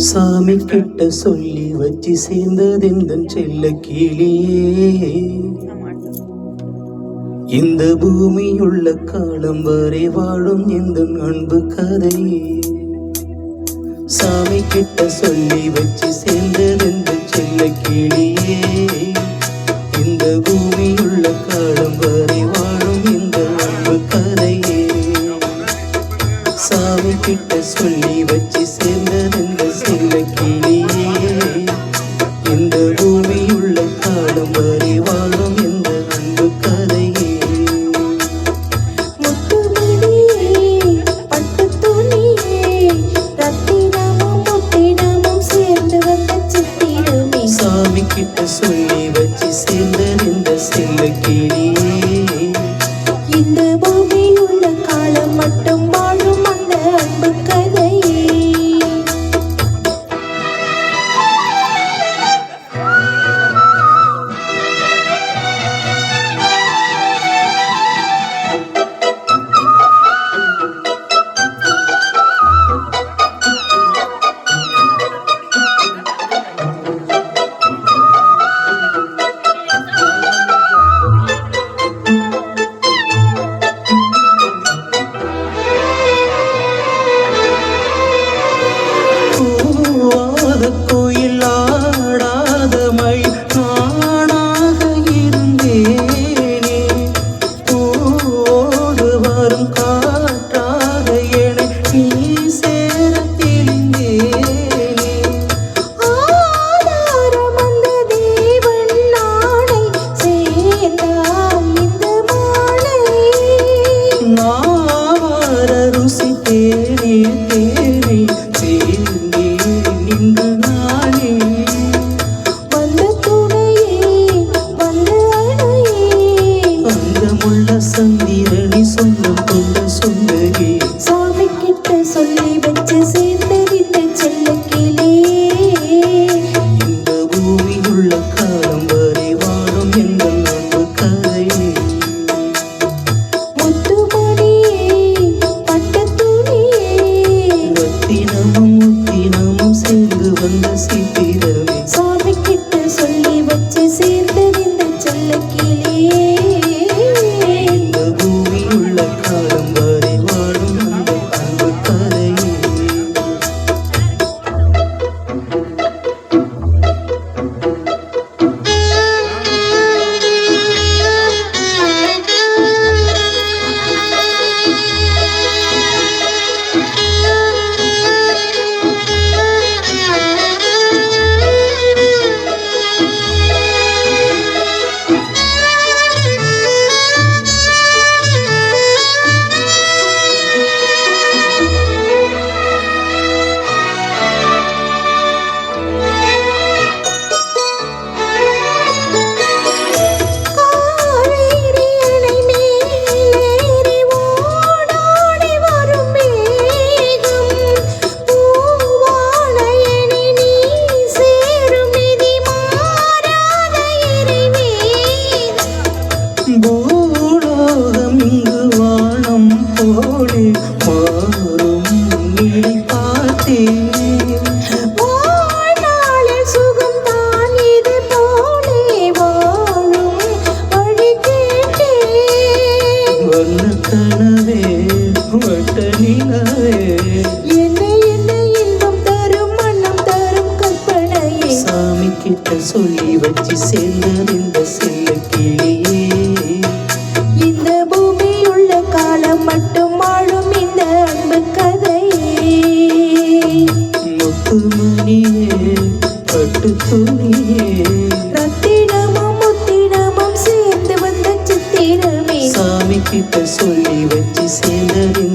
சாமி கிட்ட சொல்லி வச்சு சேர்ந்ததெந்தன் செல்ல கிளியே. இந்த பூமியுள்ள காலம் வரை வாழும் இந்த அன்பு கதையே. சாமி கிட்ட சொல்லி வச்சு சேர்ந்ததெந்தன் செல்ல கிளியே. இந்த பூமியுள்ள காலம் வரை வாழும் இந்த அன்பு கதையே. சாமி கிட்ட சொல்லி வச்சு சேர்ந்ததெந்த செல்ல கிளியே. இந்த பூமியுள்ள காலம் வரை வாழும் இந்த அன்பு கதையே. சாமி கிட்ட சொல்லி வச்சு சேர்ந்ததெந்த செல்ல கிளியே. இந்த பூமியில் உள்ள காலம் மட்டும் வாழும் அந்த அன்பு கதையே. கோயில் ஆடாத மழை நானாக இருந்தேனே. பூவோடு வரும் காற்றாக என நீ சேர தெரிந்தேனே. ஆதாரம் அந்த தேவன் நாடை சேர்ந்தால் இந்த மாலை. நாவார ருசி தேனே தேனே சேர்ந்தே நின்று நானே. வந்த துணையே வந்த அணையே. அந்தமுள்ள சந்திரனி சொந்தம் கொண்ட சுந்தரி. சாமி கிட்ட சொல்லி வச்சு சேர்ந்ததிந்த செல்ல கிளியே. இந்த பூமியுள்ள காலம் வரை வாழும் எங்கள் அன்பு கதையே. முத்துமணியே பட்டுத் துணியே. ரத்தினமும் முத்தினமும் சேர்ந்து வந்த சித்திரமே. சாமி கிட்ட சொல்லி வச்சு சேர்ந்ததிந்த செல்ல கிளியே. இந்த பூமியுள்ள காலம் வரை வாழும் அந்த அன்பு கதையே. காவேரி அணை மேலேறி ஓடோடி வரும் மேகம். பூவானையனை நீ சேரும் விதி மாறாத இறைவேதம். பூலோகம் இங்கு வானம் போலே மாறும் நிலை பார்த்தேன். வாழ்நாளில் சுகம்தான் இது போலே வாழும் வழி கேட்டேன். வண்ண கனவே வட்ட நிலவே. என்ன என்ன இன்பம் தரும் மன்னம் தரும் கற்பனையே. சாமி கிட்ட சொல்லி வச்சு சேர்ந்ததெந்த செல்ல கிளியே. இந்த பூமியுள்ள காலம் மட்டும் வாழும் இந்த அன்பு கதையே. முத்துமணியே பட்டு துணியே. ரத்தினமும் முத்தினமும் சேர்ந்து வந்த சித்திரமே. சாமி கிட்ட சொல்லி வச்சு சேர்ந்ததெந்த